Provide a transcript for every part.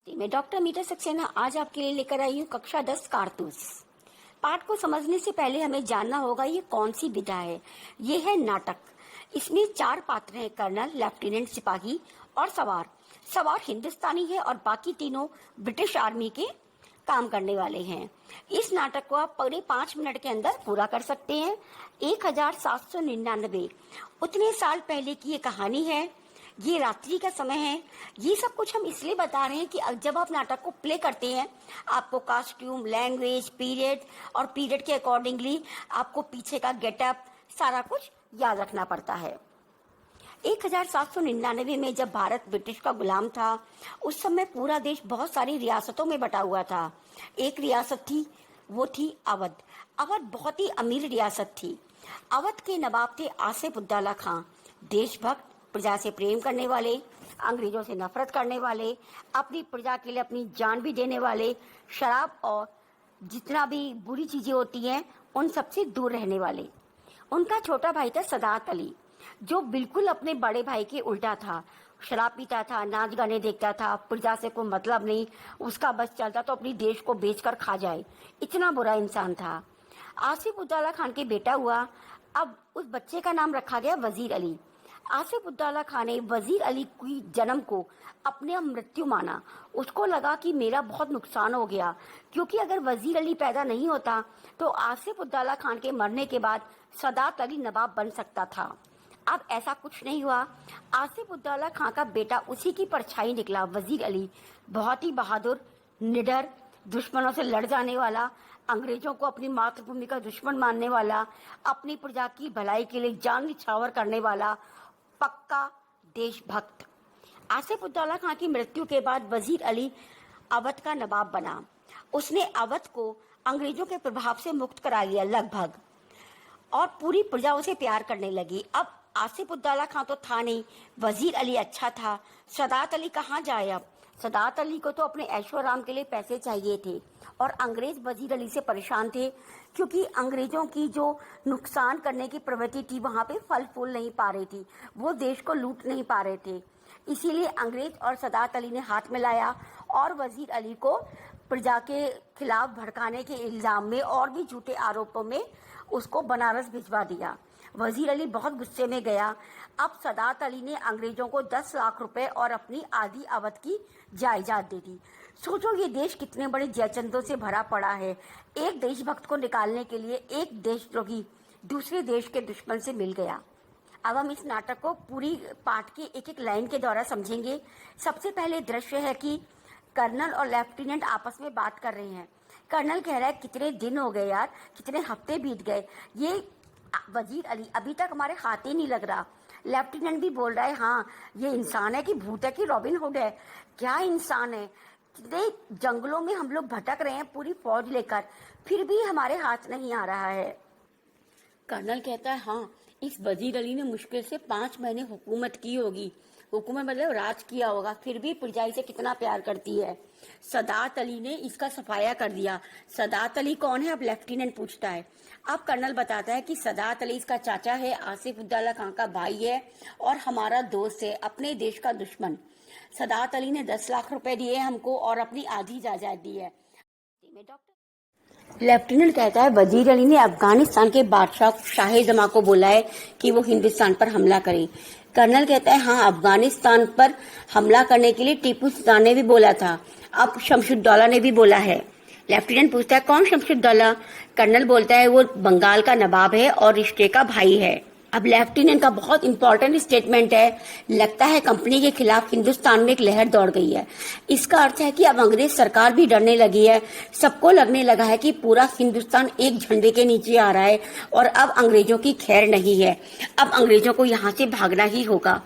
मैं डॉक्टर मीटा सक्सेना आज आपके लिए लेकर आई हूँ कक्षा 10 कारतूस। पाठ को समझने से पहले हमें जानना होगा ये कौन सी विधा है। ये है नाटक। इसमें 4 पात्र हैं, कर्नल, लेफ्टिनेंट, सिपाही और सवार। सवार हिंदुस्तानी है और बाकी तीनों ब्रिटिश आर्मी के काम करने वाले हैं। इस नाटक को आप पूरे 5 मिनट के अंदर पूरा कर सकते हैं। 1799 उतने साल पहले की ये कहानी है। ये रात्रि का समय है। ये सब कुछ हम इसलिए बता रहे हैं कि जब आप नाटक को प्ले करते हैं आपको कॉस्ट्यूम, लैंग्वेज, पीरियड और पीरियड के अकॉर्डिंगली आपको पीछे का गेटअप सारा कुछ याद रखना पड़ता है। 1799 में जब भारत ब्रिटिश का गुलाम था, उस समय पूरा देश बहुत सारी रियासतों में बटा हुआ था। एक रियासत थी, वो थी अवध। अवध बहुत ही अमीर रियासत थी। अवध के नवाब थे आसिफ उद्दौला खां, देशभक्त, प्रजा से प्रेम करने वाले, अंग्रेजों से नफरत करने वाले, अपनी प्रजा के लिए अपनी जान भी देने वाले, शराब और जितना भी बुरी चीजें होती हैं उन सबसे दूर रहने वाले। उनका छोटा भाई था सदात अली, जो बिल्कुल अपने बड़े भाई के उल्टा था। शराब पीता था, नाच गाने देखता था, प्रजा से कोई मतलब नहीं, उसका बस चलता तो अपनी देश को बेचकर खा जाए, इतना बुरा इंसान था। आसिफ उद्दौला खान के बेटा हुआ। अब उस बच्चे का नाम रखा गया वजीर अली। आसिफ उद्दौला खान ने वजीर अली की जन्म को अपने मृत्यु माना। उसको लगा कि मेरा बहुत नुकसान हो गया, क्योंकि अगर वजीर अली पैदा नहीं होता तो आसिफ उद्दौला खान के मरने के बाद सदात अली नवाब बन सकता था। अब ऐसा कुछ नहीं हुआ। आसिफ उद्दौला खान का बेटा उसी की परछाई निकला। वजीर अली बहुत ही बहादुर, निडर, दुश्मनों से लड़ जाने वाला, अंग्रेजों को अपनी मातृभूमि का दुश्मन मानने वाला, अपनी प्रजा की भलाई के लिए जान निछावर करने वाला, पक्का देशभक्त। आसिफ उद्दौला खान की मृत्यु के बाद वजीर अली अवध का नवाब बना। उसने अवध को अंग्रेजों के प्रभाव से मुक्त करा लिया लगभग, और पूरी प्रजा उसे प्यार करने लगी। अब आसिफ उद्दौला खान तो था नहीं, वजीर अली अच्छा था। सदात अली कहाँ जाए अब? सदात अली को तो अपने ऐशो आराम के लिए पैसे चाहिए थे, और अंग्रेज वजीर अली से परेशान थे, क्योंकि अंग्रेजों की जो नुकसान करने की प्रवृत्ति थी वहाँ पे फल फूल नहीं पा रही थी, वो देश को लूट नहीं पा रहे थे। इसीलिए अंग्रेज और सदात अली ने हाथ मिलाया और वजीर अली को प्रजा के खिलाफ भड़काने के इल्जाम में और भी झूठे आरोपों में उसको बनारस भिजवा दिया। वजीर अली बहुत गुस्से में गया। अब सदात अली ने अंग्रेजों को 10 लाख रुपए और अपनी आधी अवध की जायदाद दे दी। सोचो ये देश कितने बड़े जयचंदों से भरा पड़ा है। एक देशभक्त को निकालने के लिए एक देशद्रोही दूसरे देश के दुश्मन से मिल गया। अब हम इस नाटक को पूरी पाठ की एक एक लाइन के द्वारा समझेंगे। सबसे पहले दृश्य है कि कर्नल और लेफ्टिनेंट आपस में बात कर रहे हैं। कर्नल कह रहा है कितने दिन हो गए यार, कितने हफ्ते बीत गए, ये वजीर अली अभी तक हमारे हाथ ही नहीं लग रहा। लेफ्टिनेंट भी बोल रहा है हाँ ये इंसान है कि भूत है कि रॉबिन हुड है, क्या इंसान है, कितने जंगलों में हम लोग भटक रहे हैं पूरी फौज लेकर, फिर भी हमारे हाथ नहीं आ रहा है। कर्नल कहता है हाँ इस वजीर अली ने मुश्किल से 5 महीने हुकूमत की होगी, हुकूमत मतलब राज किया होगा, फिर भी प्रजा से कितना प्यार करती है। सदात अली ने इसका सफाया कर दिया। सदात अली कौन है? अब लेफ्टिनेंट पूछता है। अब कर्नल बताता है कि सदात अली इसका चाचा है, आसिफ उद्दौला खान का भाई है और हमारा दोस्त है, अपने देश का दुश्मन। सदात अली ने 10 लाख रुपए दिए हमको और अपनी आधी जायदाद दी है। लेफ्टिनेंट कहता है वजीर अली ने अफगानिस्तान के बादशाह शाह जमा को बोला है कि वो हिंदुस्तान पर हमला करे। कर्नल कहता है हाँ अफगानिस्तान पर हमला करने के लिए टीपू सुल्तान ने भी बोला था, अब शमशुद्दौला ने भी बोला है। लेफ्टिनेंट पूछता है कौन शमशुद्दौला? कर्नल बोलता है वो बंगाल का नवाब है और रिश्ते का भाई है। अब लेफ्टिनेंट का बहुत इंपॉर्टेंट स्टेटमेंट है, लगता है कंपनी के खिलाफ हिंदुस्तान में एक लहर दौड़ गई है। इसका अर्थ है कि अब अंग्रेज सरकार भी डरने लगी है, सबको लगने लगा है कि पूरा हिंदुस्तान एक झंडे के नीचे आ रहा है और अब अंग्रेजों की खैर नहीं है, अब अंग्रेजों को यहाँ से भागना ही होगा।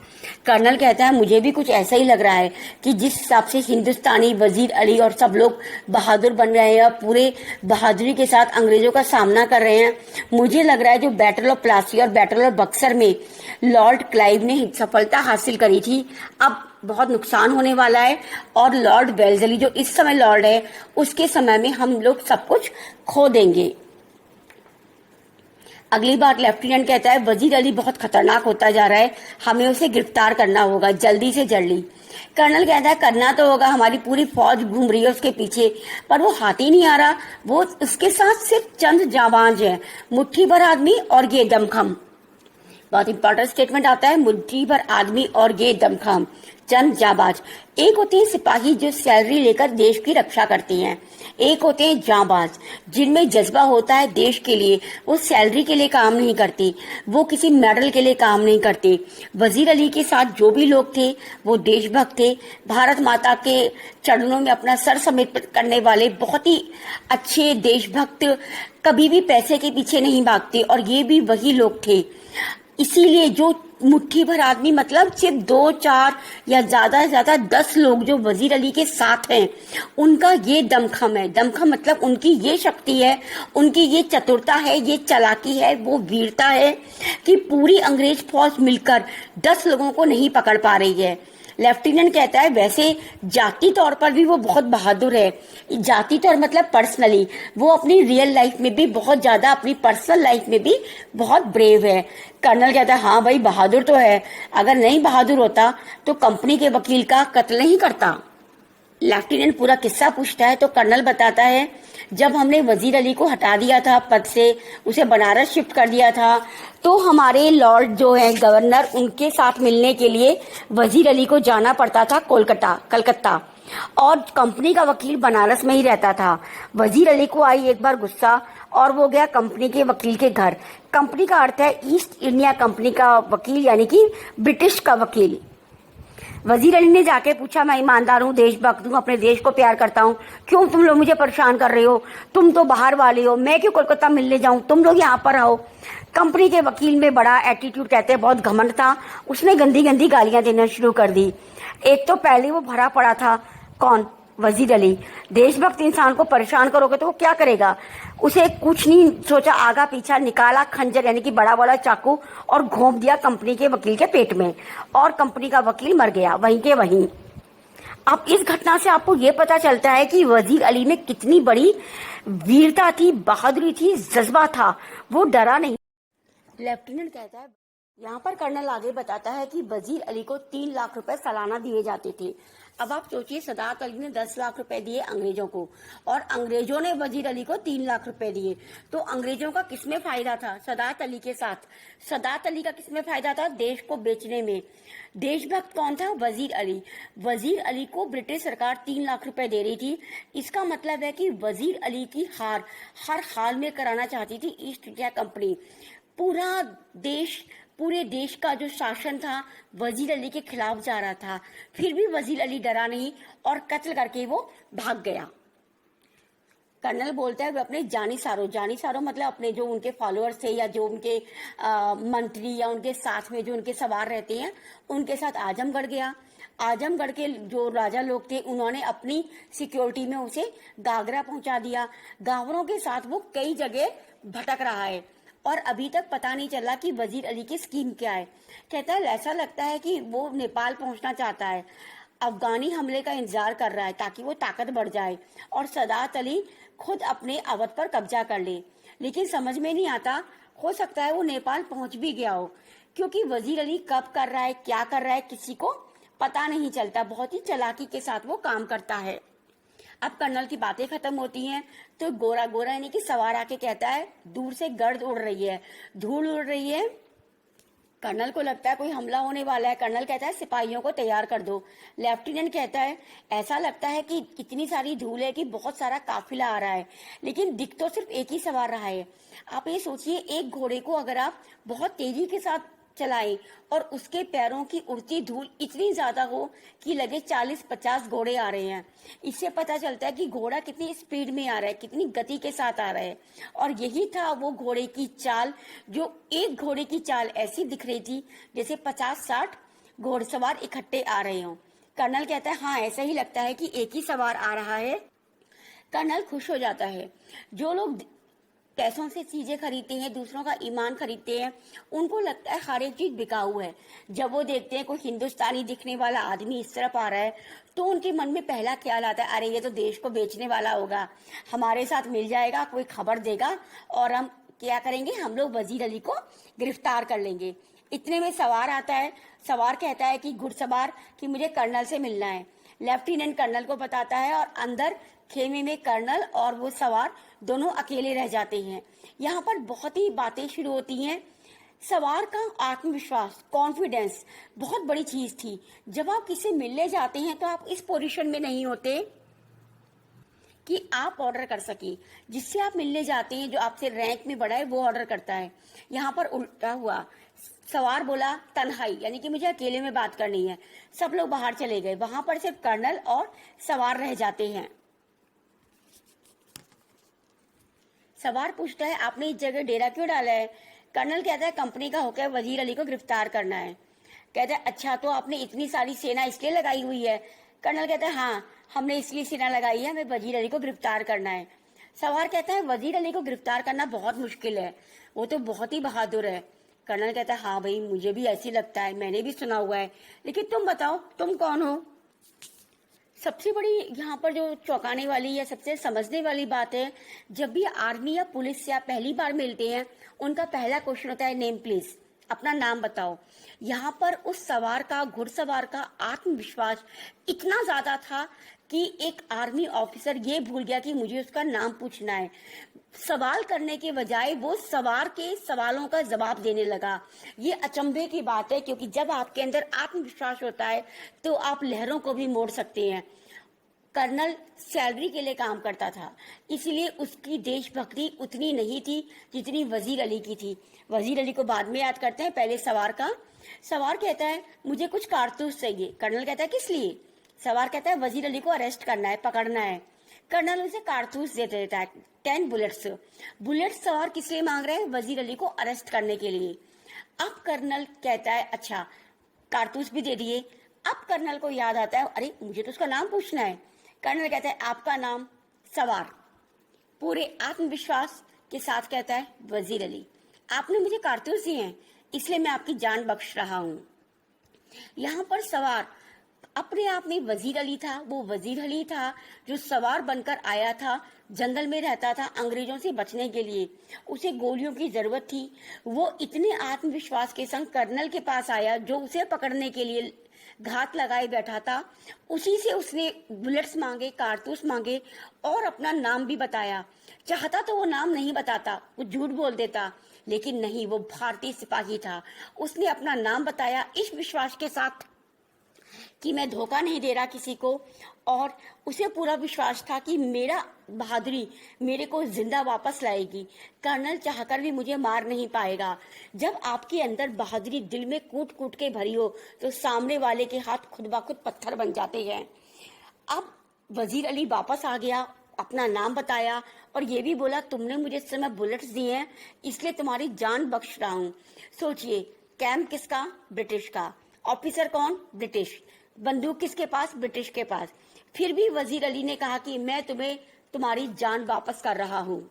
कर्नल कहता है मुझे भी कुछ ऐसा ही लग रहा है कि जिस हिसाब से हिंदुस्तानी वजीर अली और सब लोग बहादुर बन रहे हैं, पूरे बहादुरी के साथ अंग्रेजों का सामना कर रहे हैं, मुझे लग रहा है जो बैटल ऑफ प्लासी और बैटल ऑफ बक्सर में लॉर्ड क्लाइव ने सफलता हासिल करी थी, अब बहुत नुकसान होने वाला है और लॉर्ड वेल्लेसली जो इस समय लॉर्ड है उसके समय में हम लोग सब कुछ खो देंगे। अगली बार लेफ्टिनेंट कहता है वजीर अली बहुत खतरनाक होता जा रहा है, हमें उसे गिरफ्तार करना होगा जल्दी से जल्दी। कर्नल कहता है करना तो होगा, हमारी पूरी फौज घूम रही है उसके पीछे, पर वो हाथ ही नहीं आ रहा। वो उसके साथ सिर्फ चंद जाबाज हैं, मुट्ठी भर आदमी और ये दमखम। बहुत इंपॉर्टेंट स्टेटमेंट आता है, मुट्ठी भर आदमी और ये दमखम, चंद जाबाज। एक होते हैं सिपाही जो सैलरी लेकर देश की रक्षा करते हैं, एक होते हैं जाबाज जिनमें जज्बा होता है देश के लिए। वो सैलरी के लिए काम नहीं करते, वो किसी मेडल के लिए काम नहीं करते। वजीर अली के साथ जो भी लोग थे वो देशभक्त थे, भारत माता के चरणों में अपना सर समर्पित करने वाले बहुत ही अच्छे देशभक्त, कभी भी पैसे के पीछे नहीं भागते। और ये भी वही लोग थे। इसीलिए जो मुट्ठी भर आदमी मतलब सिर्फ 2-4 या ज्यादा से ज्यादा 10 लोग जो वजीर अली के साथ हैं, उनका ये दमखम है। दमखम मतलब उनकी ये शक्ति है, उनकी ये चतुरता है, ये चालाकी है, वो वीरता है कि पूरी अंग्रेज फौज मिलकर 10 लोगों को नहीं पकड़ पा रही है। लेफ्टिनेंट कहता है वैसे जाति तौर पर भी वो बहुत बहादुर है। जाति तौर मतलब पर्सनली, वो अपनी रियल लाइफ में भी बहुत ज्यादा, अपनी पर्सनल लाइफ में भी बहुत ब्रेव है। कर्नल कहता है हाँ भाई बहादुर तो है, अगर नहीं बहादुर होता तो कंपनी के वकील का कत्ल नहीं करता। लेफ्टिनेंट पूरा किस्सा पूछता है तो कर्नल बताता है जब हमने वजीर अली को हटा दिया था पद से, उसे बनारस शिफ्ट कर दिया था, तो हमारे लॉर्ड जो है गवर्नर, उनके साथ मिलने के लिए वजीर अली को जाना पड़ता था कलकत्ता, और कंपनी का वकील बनारस में ही रहता था। वजीर अली को आई एक बार गुस्सा और वो गया कंपनी के वकील के घर। कंपनी का अर्थ है ईस्ट इंडिया कंपनी का वकील, यानी कि ब्रिटिश का वकील। वजीर अली ने जाके पूछा मैं ईमानदार हूँ, देशभक्त हूँ, अपने देश को प्यार करता हूँ, क्यों तुम लोग मुझे परेशान कर रहे हो? तुम तो बाहर वाले हो, मैं क्यों कोलकाता मिलने जाऊँ, तुम लोग यहाँ पर आओ। कंपनी के वकील में बड़ा एटीट्यूड, कहते हैं बहुत घमंड था। उसने गंदी गंदी गालियां देना शुरू कर दी। एक तो पहले वो भरा पड़ा था, कौन? वजीर अली। देशभक्त इंसान को परेशान करोगे तो वो क्या करेगा? उसे कुछ नहीं सोचा, आगा पीछा निकाला खंजर यानी कि बड़ा वाला चाकू और घोंप दिया कंपनी के वकील के पेट में, और कंपनी का वकील मर गया वहीं के वहीं। अब इस घटना से आपको ये पता चलता है कि वजीर अली में कितनी बड़ी वीरता थी, बहादुरी थी, जज्बा था, वो डरा नहीं। लेफ्टिनेंट कहता है, यहाँ पर कर्नल आगे बताता है कि वजीर अली को 3 लाख रुपए सालाना दिए जाते थे। अब आप सोचिए, सदात अली ने 10 लाख रुपए दिए अंग्रेजों को और अंग्रेजों ने वजीर अली को 3 लाख रुपए दिए, तो अंग्रेजों का किसमें फायदा था? सदात अली के साथ। सदात अली का किसमें फायदा था? देश को बेचने में। देशभक्त कौन था? वजीर अली। वजीर अली को ब्रिटिश सरकार 3 लाख रुपए दे रही थी। इसका मतलब है कि वजीर अली की हार हर हाल में कराना चाहती थी ईस्ट इंडिया कंपनी। पूरे देश का जो शासन था वजीर अली के खिलाफ जा रहा था, फिर भी वजीर अली डरा नहीं और कत्ल करके वो भाग गया। कर्नल बोलता है वे अपने जानी सारों मतलब अपने जो उनके फॉलोअर्स थे या जो उनके मंत्री या उनके साथ में जो उनके सवार रहते हैं, उनके साथ आजमगढ़ गया। आजमगढ़ के जो राजा लोग थे उन्होंने अपनी सिक्योरिटी में उसे गागरा पहुंचा दिया। गावरों के साथ वो कई जगह भटक रहा है और अभी तक पता नहीं चला कि वजीर अली की स्कीम क्या है। कहता है ऐसा लगता है कि वो नेपाल पहुंचना चाहता है, अफगानी हमले का इंतजार कर रहा है ताकि वो ताकत बढ़ जाए और सदात अली खुद अपने अवध पर कब्जा कर ले। लेकिन समझ में नहीं आता, हो सकता है वो नेपाल पहुंच भी गया हो, क्योंकि वजीर अली कब कर रहा है, क्या कर रहा है, किसी को पता नहीं चलता। बहुत ही चालाकी के साथ वो काम करता है। अब कर्नल की बातें खत्म होती हैं तो गोरा यानी कि सवार आके कहता है दूर से गर्द उड़ रही है, धूल उड़ रही है। कर्नल को लगता है कोई हमला होने वाला है। कर्नल कहता है सिपाहियों को तैयार कर दो। लेफ्टिनेंट कहता है ऐसा लगता है कि इतनी सारी धूल है कि बहुत सारा काफिला आ रहा है, लेकिन दिख तो सिर्फ एक ही सवार रहा है। आप ये सोचिए, एक घोड़े को अगर आप बहुत तेजी के साथ चलाएं और उसके पैरों की उड़ती धूल इतनी ज्यादा हो कि लगे 40-50 घोड़े आ रहे हैं, इससे पता चलता है कि घोड़ा कितनी स्पीड में आ रहा है, कितनी गति के साथ आ रहा है। और यही था वो घोड़े की चाल, जो एक घोड़े की चाल ऐसी दिख रही थी जैसे 50-60 घोड़सवार इकट्ठे आ रहे हों। कर्नल कहता है हाँ ऐसा ही लगता है कि एक ही सवार आ रहा है। कर्नल खुश हो जाता है। जो लोग पैसों से चीजें खरीदते हैं, दूसरों का ईमान खरीदते हैं, उनको लगता है हर एक चीज बिकाऊ है। जब वो देखते हैं कोई हिंदुस्तानी दिखने वाला आदमी इस तरफ आ रहा है तो उनके मन में पहला ख्याल आता है अरे ये तो देश को बेचने वाला होगा, हमारे साथ मिल जाएगा, कोई खबर देगा और हम क्या करेंगे, हम लोग वजीर अली को गिरफ्तार कर लेंगे। इतने में सवार आता है। सवार कहता है कि घुड़सवार कि मुझे कर्नल से मिलना है। लेफ्टिनेंट कर्नल को बताता है और अंदर खेमे में कर्नल और वो सवार दोनों अकेले रह जाते हैं। यहाँ पर बहुत ही बातें शुरू होती हैं। सवार का आत्मविश्वास, कॉन्फिडेंस बहुत बड़ी चीज थी। जब आप किसी मिलने जाते हैं तो आप इस पोजीशन में नहीं होते कि आप ऑर्डर कर सके। जिससे आप मिलने जाते हैं, जो आपसे रैंक में बड़ा है, वो ऑर्डर करता है। यहाँ पर उल्टा हुआ। सवार बोला तन्हाई, यानी कि मुझे अकेले में बात करनी है। सब लोग बाहर चले गए। वहां पर सिर्फ कर्नल और सवार रह जाते हैं। सवार पूछता है आपने इस जगह डेरा क्यों डाला है? कर्नल कहता है कंपनी का होकर वजीर अली को गिरफ्तार करना है। कहता है अच्छा, तो आपने इतनी सारी सेना इसलिए लगाई हुई है? कर्नल कहता है हाँ, हमने इसलिए सेना लगाई है, हमें वजीर अली को गिरफ्तार करना है। सवार कहता है वजीर अली को गिरफ्तार करना बहुत मुश्किल है, वो तो बहुत ही बहादुर है। कर्नल कहता है हाँ भाई, मुझे भी ऐसी लगता है, मैंने भी सुना हुआ है, लेकिन तुम बताओ तुम कौन हो? सबसे बड़ी यहाँ पर जो चौंकाने वाली या सबसे समझने वाली बात है, जब भी आर्मी या पुलिस से आप पहली बार मिलते हैं, उनका पहला क्वेश्चन होता है नेम प्लीज, अपना नाम बताओ। यहाँ पर उस सवार का, घुड़सवार का आत्मविश्वास इतना ज्यादा था कि एक आर्मी ऑफिसर ये भूल गया कि मुझे उसका नाम पूछना है। सवाल करने के बजाय वो सवार के सवालों का जवाब देने लगा। ये अचंभे की बात है, क्योंकि जब आपके अंदर आत्मविश्वास होता है तो आप लहरों को भी मोड़ सकते हैं। कर्नल सैलरी के लिए काम करता था, इसलिए उसकी देशभक्ति उतनी नहीं थी जितनी वजीर अली की थी। वजीर अली को बाद में याद करते हैं, पहले सवार का। सवार कहता है मुझे कुछ कारतूस चाहिए। कर्नल कहता है किस लिए? सवार कहता है वजीर अली को अरेस्ट करना है, पकड़ना है। कर्नल उसे कारतूस दे देता है, 10 बुलेट्स। बुलेट्स सवार किस लिए मांग रहे हैं? वजीर अली को अरेस्ट करने के लिए। अब कर्नल कहता है अच्छा, कारतूस भी दे दिए। अब कर्नल को याद आता है अरे मुझे तो उसका नाम पूछना है। कर्नल कहता है आपका नाम? सवार पूरे आत्मविश्वास के साथ कहता है वजीर अली। आपने मुझे कारतूस दिए हैं, इसलिए मैं आपकी जान बख्श रहा हूं। यहाँ पर सवार अपने आप में वजीर अली था। वो वजीर अली था जो सवार बनकर आया था, जंगल में रहता था अंग्रेजों से बचने के लिए। उसे गोलियों की जरूरत थी। वो इतने आत्मविश्वास के संग कर्नल के पास आया जो उसे पकड़ने के लिए घात लगाए बैठा था। उसी से उसने बुलेट्स मांगे, कारतूस मांगे और अपना नाम भी बताया। चाहता तो वो नाम नहीं बताता, वो झूठ बोल देता, लेकिन नहीं, वो भारतीय सिपाही था। उसने अपना नाम बताया इस विश्वास के साथ कि मैं धोखा नहीं दे रहा किसी को, और उसे पूरा विश्वास था कि मेरा बहादुरी मेरे को जिंदा वापस लाएगी। कर्नल चाहकर भी मुझे मार नहीं पाएगा। जब आपके अंदर बहादुरी दिल में कूट कूट के भरी हो तो सामने वाले के हाथ खुद ब खुद पत्थर बन जाते हैं। अब वजीर अली वापस आ गया, अपना नाम बताया और ये भी बोला तुमने मुझे इस समय बुलेट्स दिए हैं, इसलिए तुम्हारी जान बख्श रहा हूँ। सोचिए, कैंप किसका? ब्रिटिश का। ऑफिसर कौन? ब्रिटिश। बंदूक किसके पास? ब्रिटिश के पास। फिर भी वजीर अली ने कहा कि मैं तुम्हें तुम्हारी जान वापस कर रहा हूँ।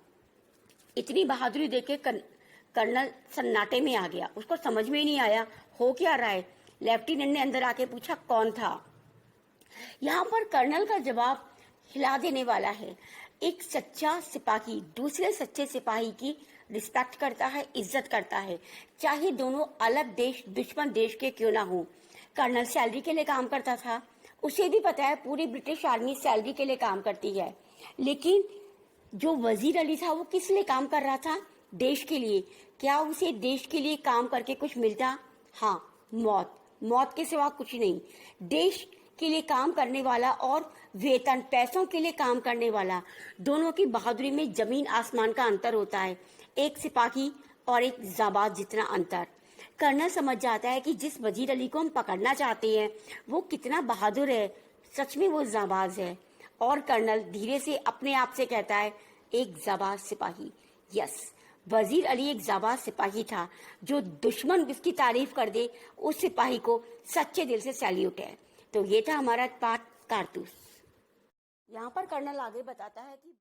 इतनी बहादुरी देखे कर्नल सन्नाटे में आ गया। उसको समझ में ही नहीं आया हो क्या रहा है। लेफ्टिनेंट ने अंदर आके पूछा कौन था। यहाँ पर कर्नल का जवाब हिला देने वाला है। एक सच्चा सिपाही दूसरे सच्चे सिपाही की रिस्पेक्ट करता है, इज्जत करता है, चाहे दोनों अलग देश, दुश्मन देश के क्यों ना हो। कर्नल सैलरी के लिए काम करता था, उसे भी पता है पूरी ब्रिटिश आर्मी सैलरी के लिए काम करती है, लेकिन जो वजीर अली था वो किस लिए काम कर रहा था? देश के लिए। क्या उसे देश के लिए काम करके कुछ मिलता? हाँ, मौत। मौत के सिवा कुछ नहीं। देश के लिए काम करने वाला और वेतन, पैसों के लिए काम करने वाला, दोनों की बहादुरी में जमीन आसमान का अंतर होता है। एक सिपाही और एक जाबाज जितना अंतर। कर्नल समझ जाता है कि जिस वजीर अली को हम पकड़ना चाहते हैं वो कितना बहादुर है, सच में वो जाबाज है। और कर्नल धीरे से अपने आप से कहता है एक जाबाज सिपाही। यस, वजीर अली एक जाबाज सिपाही था। जो दुश्मन उसकी तारीफ कर दे, उस सिपाही को सच्चे दिल से सैल्यूट है। तो ये था हमारा पाठ कारतूस। यहाँ पर कर्नल आगे बताता है कि